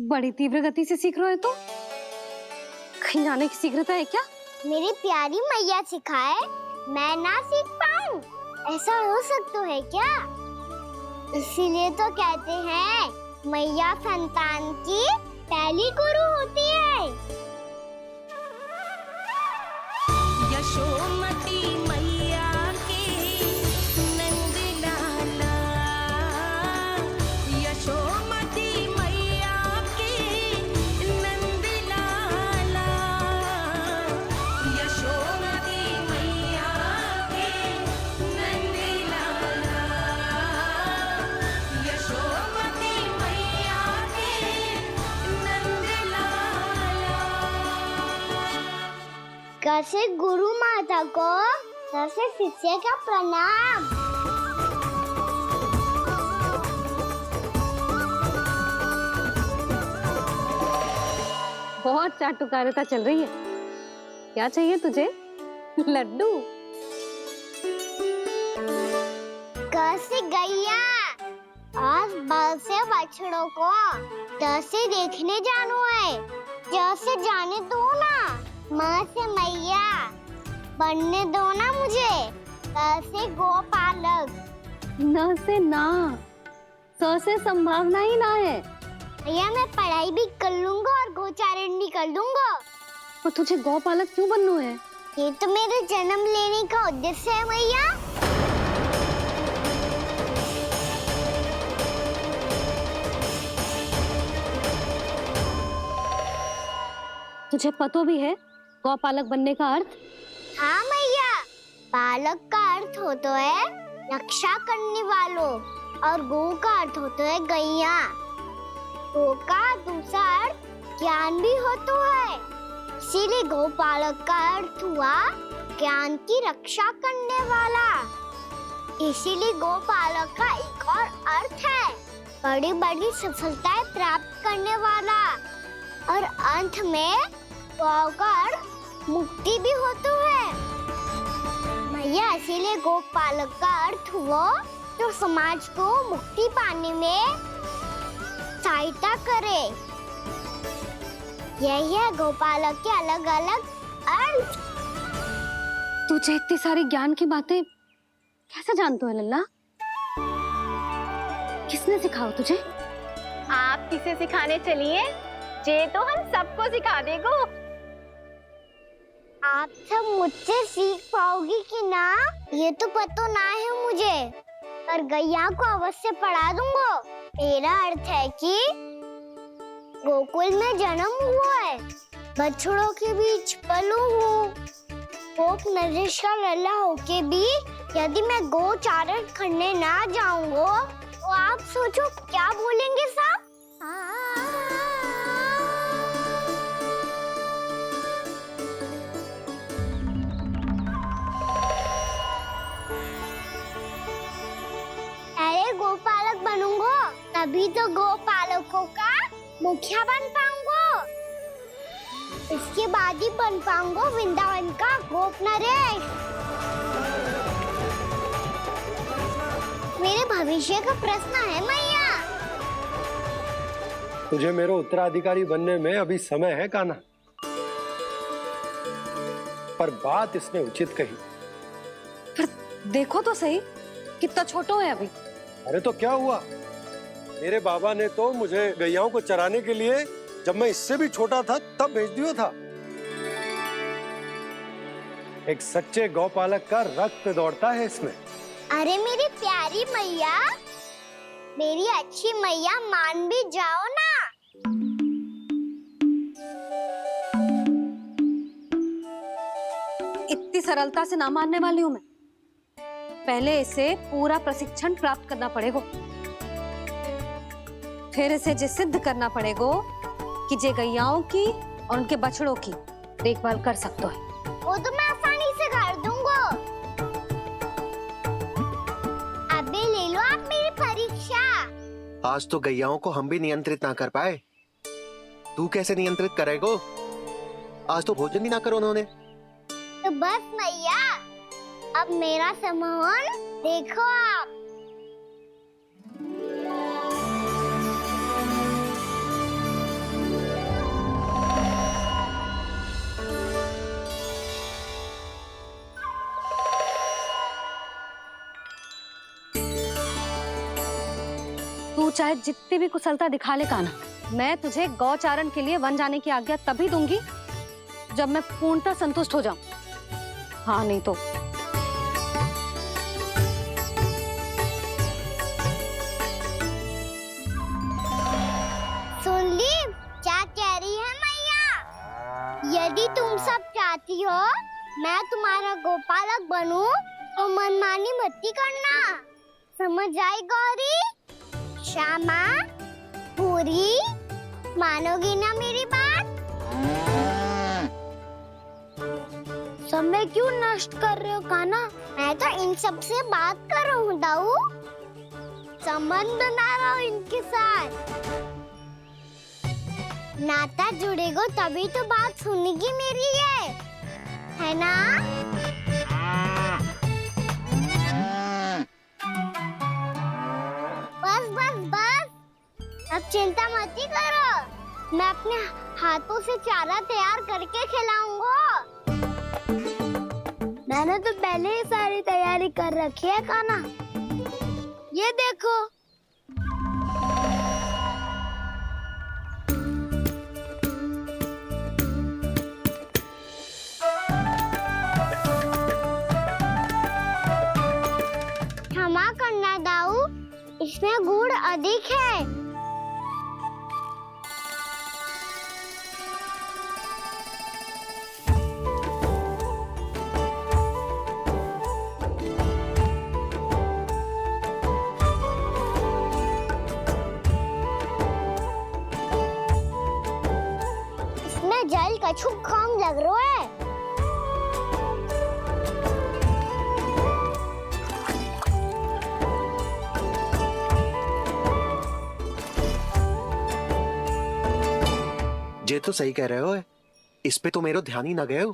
बड़ी तीव्र गति से सीख रहे हो तो कहीं जाने की शीघ्रता है क्या? मेरी प्यारी मैया सिखाए, मैं ना सीख पाऊं, ऐसा हो सकता है क्या? इसीलिए तो कहते हैं मैया संतान की पहली गुरु होती है। यशोमती मैया के नंद लाला, यशोमती मैया के नंद लाला, यशोमती मैया के नंद लाला, यशोमती मैया के नंद लाला। कैसे गुरु माता को, कैसे शिष्य का प्रणाम। बहुत चाटुकारिता चल रही है। क्या चाहिए तुझे? लड्डू? कैसे गैया आज बल से बछड़ों को कैसे देखने जानो है, जैसे जाने दो ना, माँ से मैया बनने दो ना मुझे। कैसे गोपालक, न से ना, स से संभावना ही ना है। भैया मैं पढ़ाई भी कर लूंगा और गोचारण भी कर दूंगा। और तुझे गौपालक क्यों बनना है? ये तो मेरे जन्म लेने का उद्देश्य है मैया। तुझे पता भी है गौपालक बनने का अर्थ? हाँ मैया, पालक का अर्थ होता है रक्षा करने वालों और गो का अर्थ होता है गैया। गो का दूसरा अर्थ ज्ञान भी होता है, इसीलिए गोपालक का अर्थ हुआ ज्ञान की रक्षा करने वाला। इसीलिए गोपालक का एक और अर्थ है बड़ी बड़ी सफलताएं प्राप्त करने वाला, और अंत में गौ का अर्थ मुक्ति भी होता है मैया। इसीलिए गोपालक का अर्थ हुआ जो समाज को मुक्ति पाने में सहायता करे। यही है गोपालक के अलग अलग अर्थ। तुझे इतनी सारी ज्ञान की बातें कैसे जानते हो लल्ला? किसने सिखाओ तुझे? आप किसे सिखाने चलिए, जे तो हम सबको सिखा देगो। आप सब मुझसे सीख पाओगी कि ना ये तो पता ना है मुझे, पर गैया को अवश्य पढ़ा दूंगा। मेरा अर्थ है कि गोकुल में जन्म हुआ है, बछड़ों के बीच पलू हूँ, गोप नरेश का लल्ला होके भी यदि मैं गोचारण करने ना जाऊंगा तो आप सोचो क्या बोलेंगे साहब? अरे गोपालक बनूंगा तभी तो गोपालकों का मुखिया बन पाऊंगा। इसके बाद ही बन पाऊंगा वृंदावन का गोप नरेश। मेरे भविष्य का प्रश्न है मैया। तुझे मेरा उत्तराधिकारी बनने में अभी समय है कान्हा, पर बात इसने उचित कही। पर देखो तो सही, कितना छोटो है अभी। अरे तो क्या हुआ, मेरे बाबा ने तो मुझे गैयाओं को चराने के लिए जब मैं इससे भी छोटा था तब भेज दिया था। एक सच्चे गौपालक का रक्त दौड़ता है इसमें। अरे मेरी प्यारी मैया, मेरी अच्छी मैया, मान भी जाओ ना। इतनी सरलता से ना मानने वाली हूँ मैं। पहले इसे पूरा प्रशिक्षण प्राप्त करना पड़ेगा, फिर इसे जे सिद्ध करना पड़ेगा कि जे गैयाओं की और उनके बछड़ों की देखभाल कर सकते है। वो तो मैं आसानी से कर दूंगा। अबे ले लो आप मेरी परीक्षा। आज तो गैयाओं को हम भी नियंत्रित ना कर पाए, तू कैसे नियंत्रित करेगो? आज तो भोजन ही ना करो उन्होंने। तो बस मैया, अब मेरा सम्मान देखो आप। तू चाहे जितनी भी कुशलता दिखा ले कान्हा, मैं तुझे गौचारण के लिए वन जाने की आज्ञा तभी दूंगी जब मैं पूर्णतः संतुष्ट हो जाऊं। हाँ नहीं तो सुन ली क्या कह रही है मैया? यदि तुम सब चाहती हो मैं तुम्हारा गोपालक बनूं तो मनमानी मत करना, समझ आई गौरी? श्यामा, पूरी, मानोगी ना मेरी बात? समय क्यों नष्ट कर रहे हो कान्हा? मैं तो इन सब से बात कर रहा हूँ दाऊ, संबंध बना रहा हूँ इनके साथ। नाता जुड़ेगा तभी तो बात सुनेगी मेरी है ना? बस बस बस, अब चिंता मत ही करो, मैं अपने हाथों से चारा तैयार करके खिलाऊंगा। मैंने तो पहले ही सारी तैयारी कर रखी है कान्हा, ये देखो। क्षमा करना दाऊ, इसमें गुड़ अधिक है। इसमें जल कछु कम लग रहा है। ये तो सही कह रहे हो, इस पे तो मेरे ध्यान ही ना गए हो।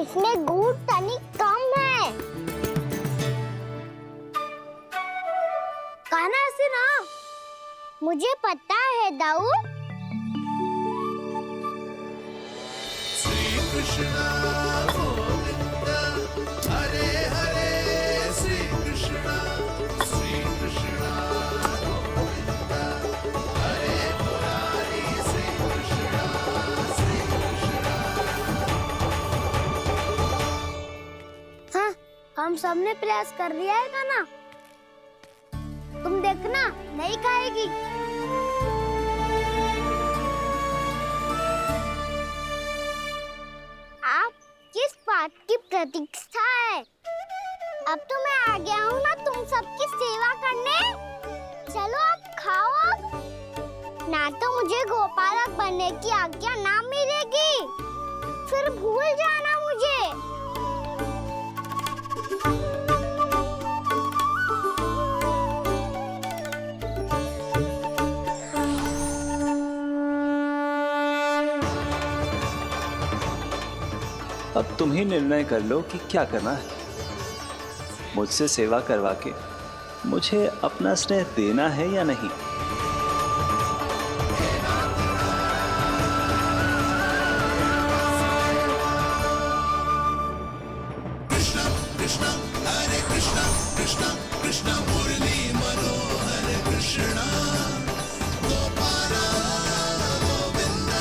इसमें गुड़ तनिक कम है। कान्हा से ना, मुझे पता है दाऊ। श्री कृष्ण गोविंद हरे हरे, श्री कृष्ण गोविंद हरे मुरारी, श्री कृष्ण हाँ, हम सबने प्रयास कर लिया है कान्हा, तुम देखना नहीं खाएगी। आप किस बात की प्रतीक्षा है? अब तो मैं आ गया हूँ ना तुम सबकी सेवा करने, चलो आप खाओ अब। ना तो मुझे गोपालक बनने की आज्ञा ना मिलेगी, फिर भूल जाना मुझे। अब तुम ही निर्णय कर लो कि क्या करना है। मुझसे सेवा करवा के मुझे अपना स्नेह देना है या नहीं। कृष्ण कृष्ण हरे कृष्ण कृष्ण कृष्ण मुरली मनोहर कृष्ण गोपाल गोविंद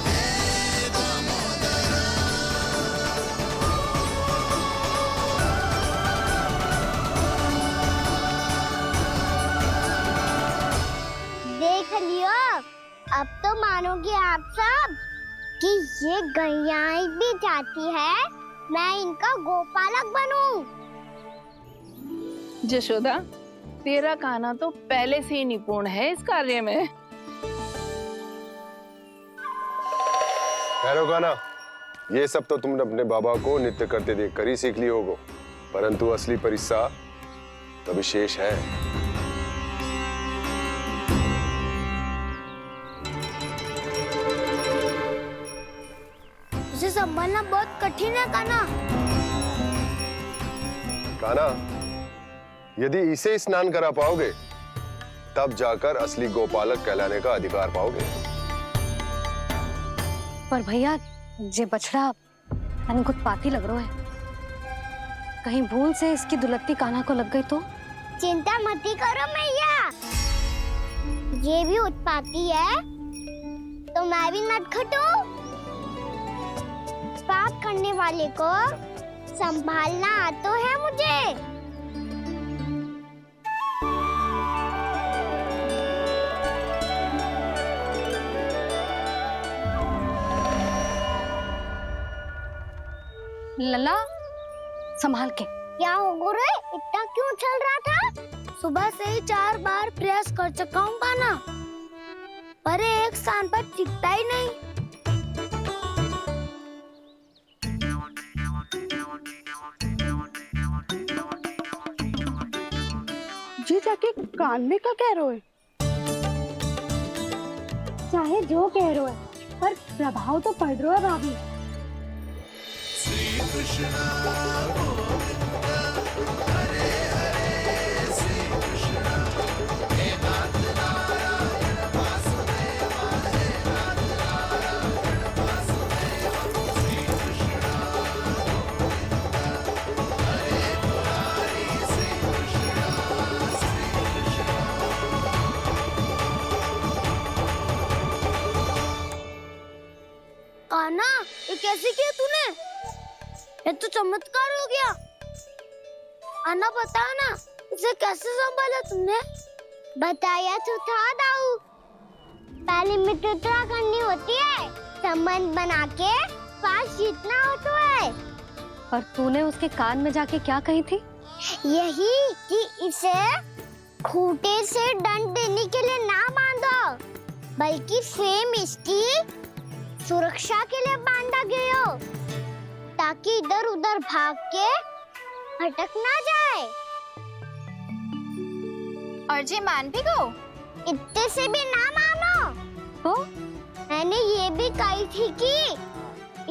हे दामोदर। देख लियो, अब तो मानोगे आप सब कि ये गैयाएं भी चाहती है मैं इनका गोपालक बनूं। जशोदा, तेरा कान्हा तो पहले से ही निपुण है इस कार्य में। खैर होगा ना, ये सब तो तुमने अपने बाबा को नृत्य करते देख कर ही सीख ली होगो, परंतु असली परिस्सा तो विशेष है। इसे संभालना बहुत कठिन है कान्हा। कान्हा, यदि इसे स्नान करा पाओगे तब जाकर असली गोपालक कहलाने का अधिकार पाओगे। पर भैया, ये बछड़ा कुछ पाती लग रहा है। कहीं भूल से इसकी दुलत्ती कान्हा को लग गई तो? चिंता मत करो मैया, ये भी उत्पाती है तो मैं भी नटखट हूँ। पाप करने वाले को संभालना आता है मुझे। लला संभाल के। क्या हो गुरु, इतना क्यों चल रहा था? सुबह से ही 4 बार प्रयास कर चुका हूँ कान्हा, पर एक स्थान पर टिकता ही नहीं। जी जाके कान में क्या कह रहे हो? चाहे जो कह रहे हो पर प्रभाव तो पड़ रहा है भाभी। श्री कृष्णा गोविंद हरे हरे, श्री कृष्णा हे नाथ नारायण वासुदेवा, हे नाथ नारायण वासुदेवा, श्री कृष्णा गोविंद हरे मुरारी, श्री कृष्णा श्री कृष्णा। कान्हा, ये कैसे किया तूने? ये तो चमत्कार हो गया। अन्ना बता ना, इसे कैसे संभाला तुमने? बताया तो था दाऊ, पहले मित्रता करनी होती है, संबंध बना के पास जीतना होता है। पर तूने उसके कान में जाके क्या कही थी? यही कि इसे खूंटे से दंड देने के लिए ना बांधो, बल्कि स्वयं इसकी सुरक्षा के लिए बांधा गया हो, ताकि इधर उधर भाग के भटक ना जाए। और जी मान भी गो? इतने से भी ना मानो तो? मैंने ये भी कही थी कि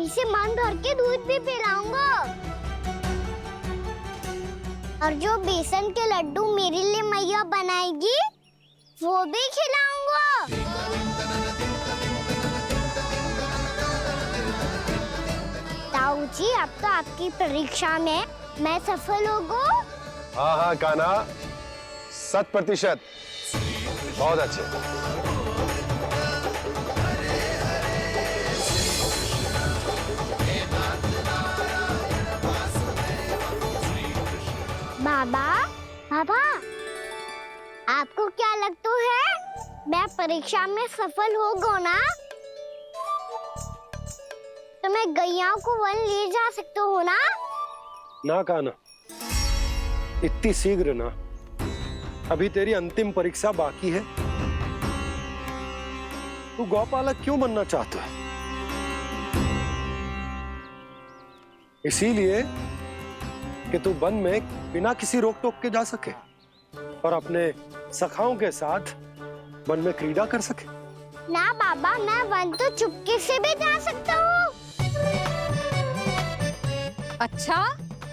इसे मन भर के दूध भी पिलाऊंगा, और जो बेसन के लड्डू मेरे लिए मैया बनाएगी वो भी खिलाऊंगा। ताऊ जी, अब तो आपकी परीक्षा में मैं सफल होगा। हाँ हाँ कान्हा, 100%। बहुत अच्छे। बाबा, बाबा, आपको क्या लगता है मैं परीक्षा में सफल होगा ना? तो मैं गैया को वन ले जा सकता हूँ ना? ना कान्हा, इतनी शीघ्र ना, अभी तेरी अंतिम परीक्षा बाकी है। तू गौपालक क्यों बनना चाहता है? इसीलिए कि तू वन में बिना किसी रोक टोक के जा सके और अपने सखाओं के साथ वन में क्रीड़ा कर सके। ना बाबा, मैं वन तो चुपके से भी जा सकता हूँ। अच्छा?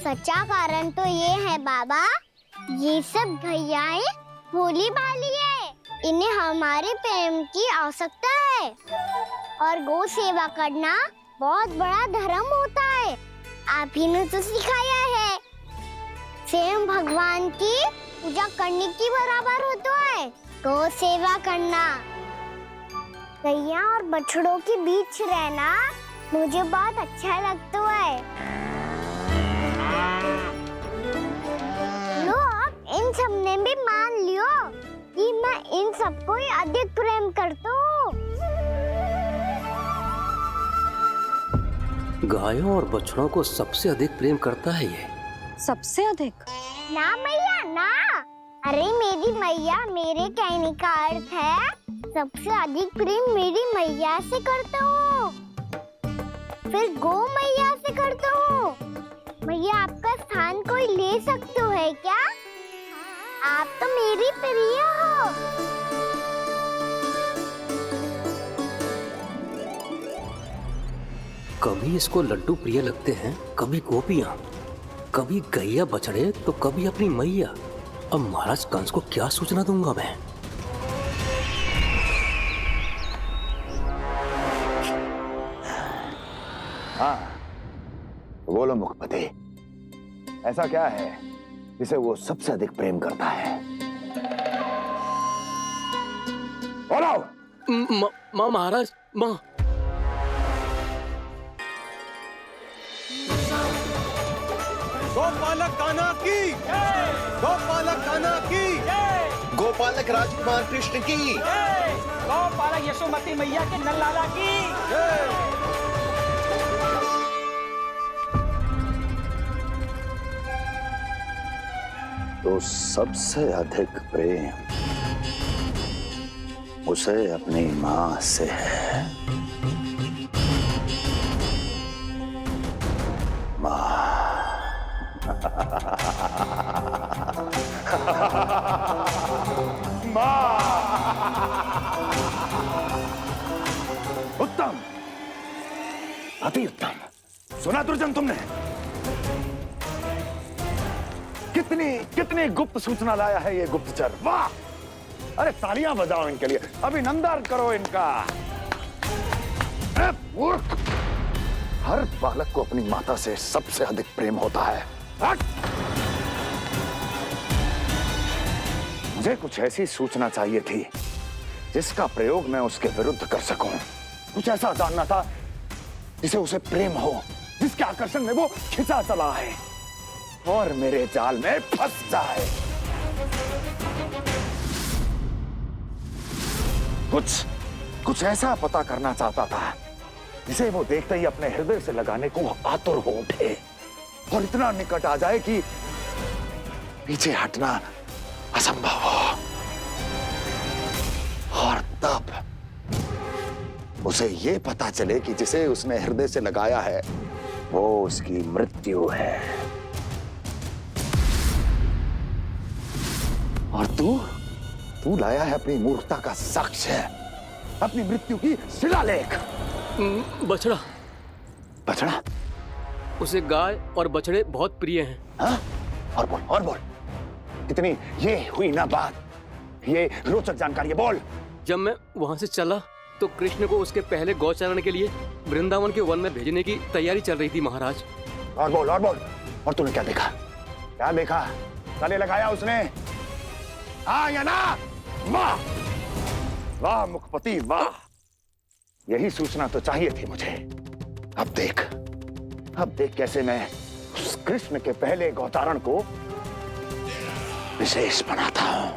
सच्चा कारण तो ये है बाबा, ये सब भैयाएं भोली भाली है, इन्हें हमारे प्रेम की आवश्यकता है, और गौ सेवा करना बहुत बड़ा धर्म होता है। आप ही ने तो सिखाया है, स्वयं भगवान की पूजा करने की बराबर होता है गौ सेवा करना। गैया और बछड़ों के बीच रहना मुझे बहुत अच्छा लगता है। लो, अब इन सब ने भी मान लियो कि मैं इन सबको ही अधिक प्रेम करता हूँ। गायों और बछड़ों को सबसे अधिक प्रेम करता है ये। सबसे अधिक? ना मैया ना, अरे मेरी मैया, मेरे कहने का अर्थ है सबसे अधिक प्रेम मेरी मैया से करता हूँ, फिर गौ मैया से करता हूँ। मैया, आपका स्थान कोई ले सकते है क्या? आप तो मेरी प्रिय हो। कभी इसको लड्डू प्रिय लगते हैं, कभी गोपियां, कभी गैया बछड़े, तो कभी अपनी मैया। अब महाराज कंस को क्या सूचना दूंगा मैं? हाँ, बोलो मुखपति, ऐसा क्या है जिसे वो सबसे अधिक प्रेम करता है? बोलो। माँ महाराज, माँ। गोपालक कान्हा की, गोपालक कान्हा की, गोपालक राजकुमार कृष्ण की, गोपालक यशोमती मैया के नल लाला की। तो सबसे अधिक प्रेम उसे अपनी मां से है। मां। उत्तम, अति उत्तम। सुना दुर्जन तुमने? कितनी कितनी गुप्त सूचना लाया है ये गुप्तचर। वाह! अरे तालियां बजाओ इनके लिए, अभिनंदन करो इनका। मूर्ख! हर बालक को अपनी माता से सबसे अधिक प्रेम होता है। मुझे कुछ ऐसी सूचना चाहिए थी जिसका प्रयोग मैं उसके विरुद्ध कर सकूं। कुछ ऐसा जानना था जिसे उसे प्रेम हो, जिसके आकर्षण में वो खिंचा चला है और मेरे जाल में फंस जाए। कुछ ऐसा पता करना चाहता था जिसे वो देखते ही अपने हृदय से लगाने को आतुर हो उठे और इतना निकट आ जाए कि पीछे हटना असंभव हो। और तब उसे ये पता चले कि जिसे उसने हृदय से लगाया है वो उसकी मृत्यु है। और तू लाया है अपनी मूर्खता का साक्ष्य, अपनी मृत्यु की शिलालेख। बछड़ा। बछड़ा? उसे गाय और बछड़े बहुत प्रिय हैं। हाँ? और बोल। कितनी ये हुई ना बात, ये रोचक जानकारी है, बोल। जब मैं वहां से चला तो कृष्ण को उसके पहले गौचारण के लिए वृंदावन के वन में भेजने की तैयारी चल रही थी महाराज। और बोल। और तूने क्या देखा? क्या देखा? गले लगाया उसने? हाँ या ना? वाह वाह मुखपति वाह! यही सूचना तो चाहिए थी मुझे। अब देख कैसे मैं उस कृष्ण के पहले गौतारण को विशेष बनाता हूं।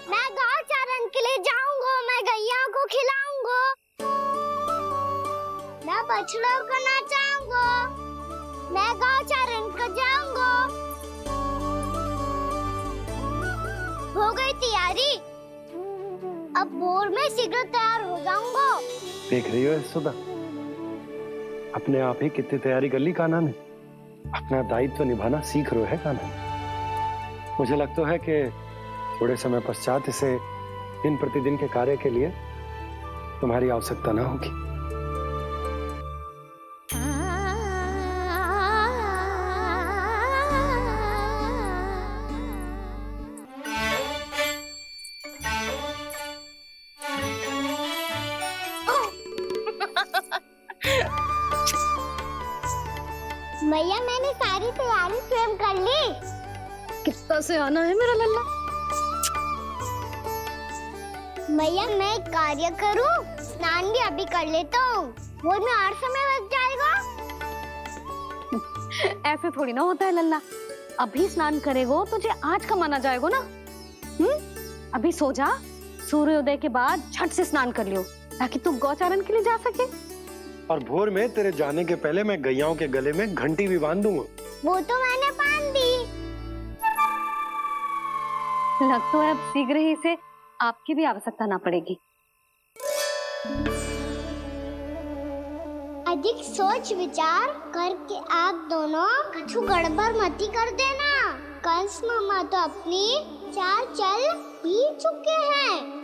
मैं गौचारण के लिए जाऊंगा, मैं गैया को खिलाऊंगा, मैं बछड़ों को नचाऊंगा, मैं गौचारण को जाऊंगा। हो गई तैयारी, अब भोर में शीघ्र तैयार हो जाऊंगा। देख रही हो यशोदा, अपने आप ही कितनी तैयारी कर ली कान्हा ने। अपना दायित्व निभाना सीख रहे है कान्हा। मुझे लगता है कि थोड़े समय पश्चात इसे दिन प्रतिदिन के कार्य के लिए तुम्हारी आवश्यकता ना होगी। भैया मैंने सारी तैयारी स्वयं कर ली। कितना से आना है मेरा लल्ला? भैया मैं एक कार्य करूं, स्नान भी अभी कर लेता हूँ, वो में और समय लग जाएगा। ऐसे थोड़ी ना होता है लल्ला, अभी स्नान करेगो तुझे आज कमाना जाएगो ना। अभी सो जा, सूर्योदय के बाद झट से स्नान कर लियो ताकि तू गौचारण के लिए जा सके। और भोर में तेरे जाने के पहले मैं गैयाओं के गले में घंटी भी बांध दूंगा। वो तो मैंने बांध दी। लग तो है अब शीघ्र ही से आपकी भी आवश्यकता ना पड़ेगी। अधिक सोच विचार करके आप दोनों कछु गड़बड़ मती कर देना। कंस मामा तो अपनी चाल चल भी चुके हैं।